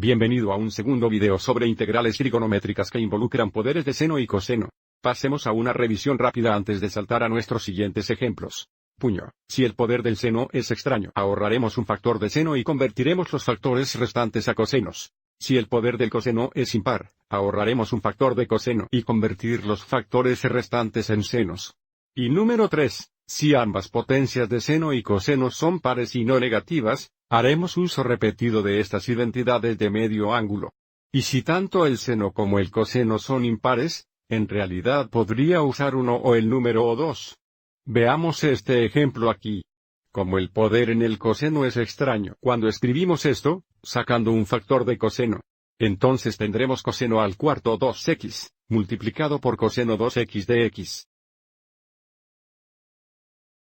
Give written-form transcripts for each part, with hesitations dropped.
Bienvenido a un segundo video sobre integrales trigonométricas que involucran poderes de seno y coseno. Pasemos a una revisión rápida antes de saltar a nuestros siguientes ejemplos. Puño. Si el poder del seno es extraño, ahorraremos un factor de seno y convertiremos los factores restantes a cosenos. Si el poder del coseno es impar, ahorraremos un factor de coseno y convertir los factores restantes en senos. Y número 3. Si ambas potencias de seno y coseno son pares y no negativas, haremos uso repetido de estas identidades de medio ángulo. Y si tanto el seno como el coseno son impares, en realidad podría usar uno o el número 2. Veamos este ejemplo aquí. Como el poder en el coseno es extraño, cuando escribimos esto, sacando un factor de coseno, entonces tendremos coseno al cuarto 2x, multiplicado por coseno 2x de x.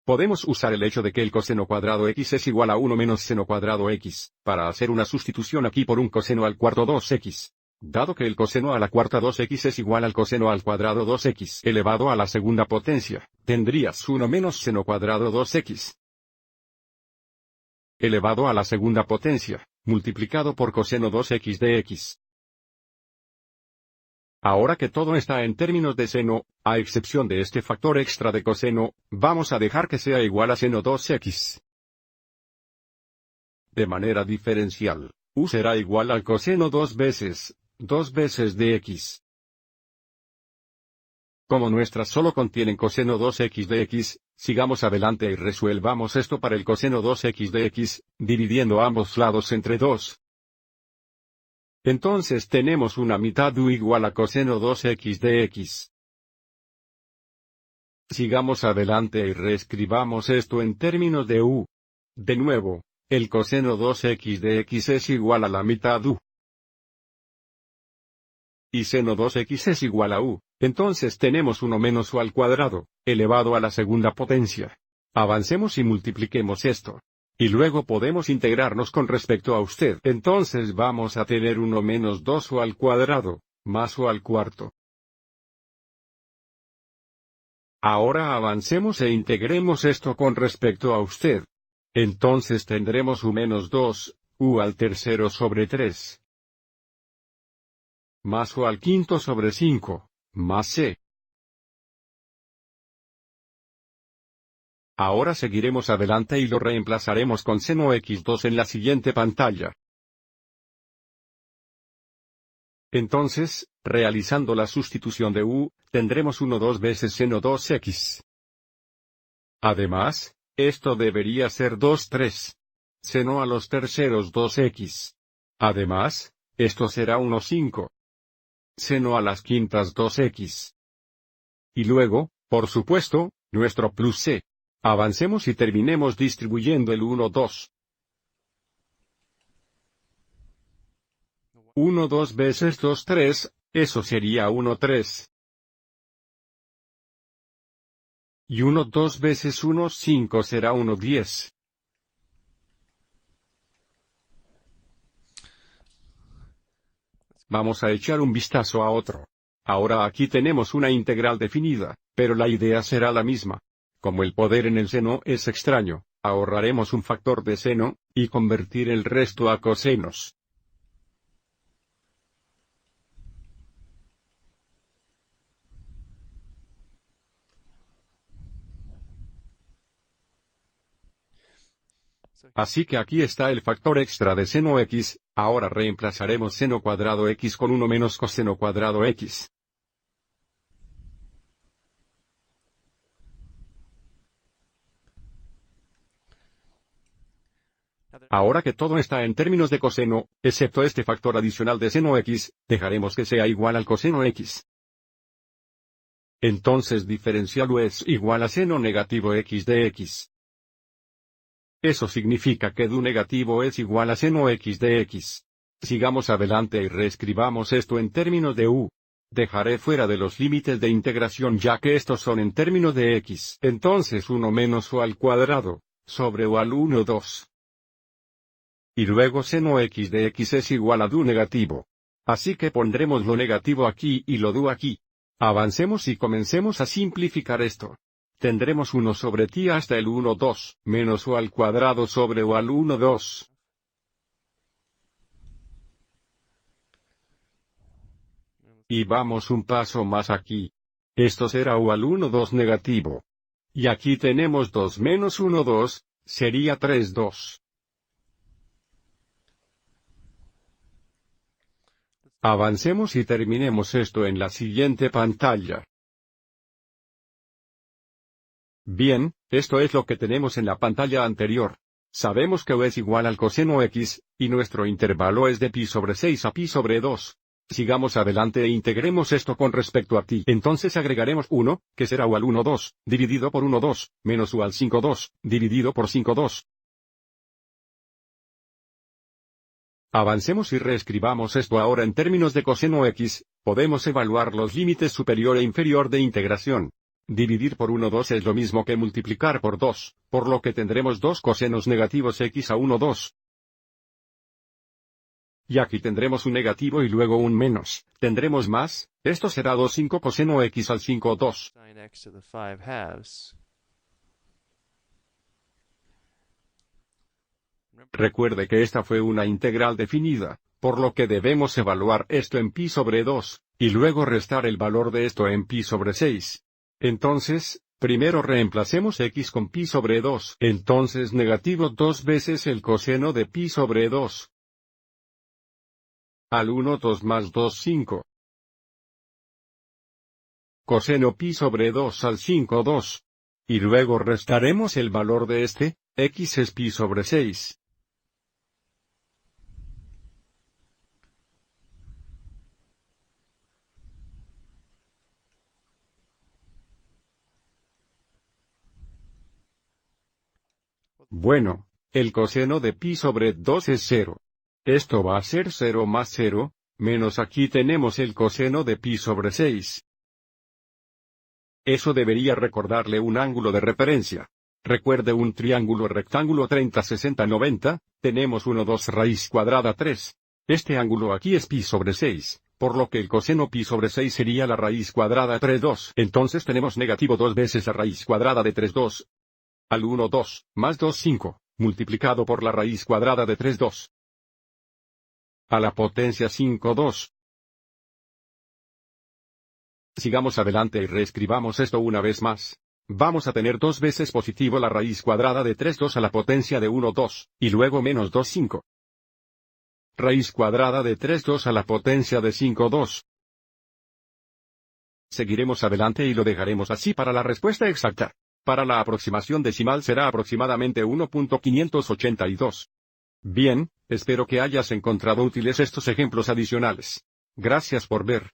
Podemos usar el hecho de que el coseno cuadrado x es igual a 1 menos seno cuadrado x, para hacer una sustitución aquí por un coseno al cuarto 2x. Dado que el coseno a la cuarta 2x es igual al coseno al cuadrado 2x elevado a la segunda potencia, tendrías 1 menos seno cuadrado 2x elevado a la segunda potencia, multiplicado por coseno 2x de x. Ahora que todo está en términos de seno, a excepción de este factor extra de coseno, vamos a dejar que sea igual a seno 2x. De manera diferencial, u será igual al coseno 2 veces de x. Como nuestras solo contienen coseno 2x de x, sigamos adelante y resuelvamos esto para el coseno 2x de x, dividiendo ambos lados entre 2. Entonces tenemos una mitad u igual a coseno 2x de x. Sigamos adelante y reescribamos esto en términos de u. De nuevo, el coseno 2x de x es igual a la mitad u. Y seno 2x es igual a u, entonces tenemos 1 menos u al cuadrado, elevado a la segunda potencia. Avancemos y multipliquemos esto. Y luego podemos integrarnos con respecto a usted. Entonces vamos a tener 1 menos 2u al cuadrado, más u al cuarto. Ahora avancemos e integremos esto con respecto a usted. Entonces tendremos u menos 2, u al tercero sobre 3. Más u al quinto sobre 5, más c. Ahora seguiremos adelante y lo reemplazaremos con seno x2 en la siguiente pantalla. Entonces, realizando la sustitución de u, tendremos 1 2 veces seno 2x. Además, esto debería ser 2 3. Seno a los terceros 2x. Además, esto será 1 5. Seno a las quintas 2x. Y luego, por supuesto, nuestro plus c. Avancemos y terminemos distribuyendo el 1 2. 1 2 veces 2 3, eso sería 1 3. Y 1 2 veces 1 5 será 1 10. Vamos a echar un vistazo a otro. Ahora aquí tenemos una integral definida, pero la idea será la misma. Como el poder en el seno es extraño, ahorraremos un factor de seno, y convertir el resto a cosenos. Así que aquí está el factor extra de seno x, ahora reemplazaremos seno cuadrado x con 1 menos coseno cuadrado x. Ahora que todo está en términos de coseno, excepto este factor adicional de seno x, dejaremos que sea igual al coseno x. Entonces diferencial u es igual a seno negativo x de x. Eso significa que du negativo es igual a seno x de x. Sigamos adelante y reescribamos esto en términos de u. Dejaré fuera de los límites de integración ya que estos son en términos de x. Entonces 1 menos u al cuadrado, sobre u al 1 2. Y luego seno x de x es igual a du negativo. Así que pondremos lo negativo aquí y lo du aquí. Avancemos y comencemos a simplificar esto. Tendremos 1 sobre ti hasta el 1 2, menos u al cuadrado sobre u al 1 2. Y vamos un paso más aquí. Esto será u al 1, 2 negativo. Y aquí tenemos 2 menos 1, 2, sería 3, 2. Avancemos y terminemos esto en la siguiente pantalla. Bien, esto es lo que tenemos en la pantalla anterior. Sabemos que U es igual al coseno X, y nuestro intervalo es de pi sobre 6 a pi sobre 2. Sigamos adelante e integremos esto con respecto a pi. Entonces agregaremos 1, que será U al 1, 2, dividido por 1, 2, menos U al 5, 2, dividido por 5, 2. Avancemos y reescribamos esto ahora en términos de coseno X, podemos evaluar los límites superior e inferior de integración. Dividir por 1, 2 es lo mismo que multiplicar por 2, por lo que tendremos 2 cosenos negativos X a 1, 2. Y aquí tendremos un negativo y luego un menos. Tendremos más, esto será 2, 5 coseno X al 5, 2. Sin x to the 5 halves. Recuerde que esta fue una integral definida, por lo que debemos evaluar esto en pi sobre 2, y luego restar el valor de esto en pi sobre 6. Entonces, primero reemplacemos x con pi sobre 2. Entonces negativo 2 veces el coseno de pi sobre 2. Al 1, 2 más 2, 5. Coseno pi sobre 2 al 5, 2. Y luego restaremos el valor de este, x es pi sobre 6. Bueno, el coseno de pi sobre 2 es 0. Esto va a ser 0 más 0, menos aquí tenemos el coseno de pi sobre 6. Eso debería recordarle un ángulo de referencia. Recuerde un triángulo rectángulo 30, 60, 90, tenemos 1, 2 raíz cuadrada 3. Este ángulo aquí es pi sobre 6, por lo que el coseno pi sobre 6 sería la raíz cuadrada 3, 2. Entonces tenemos negativo 2 veces la raíz cuadrada de 3, 2. Al 1, 2, más 2, 5, multiplicado por la raíz cuadrada de 3, 2. A la potencia 5, 2. Sigamos adelante y reescribamos esto una vez más. Vamos a tener 2 veces positivo la raíz cuadrada de 3, 2 a la potencia de 1, 2, y luego menos 2, 5. Raíz cuadrada de 3, 2 a la potencia de 5, 2. Seguiremos adelante y lo dejaremos así para la respuesta exacta. Para la aproximación decimal será aproximadamente 1.582. Bien, espero que hayas encontrado útiles estos ejemplos adicionales. Gracias por ver.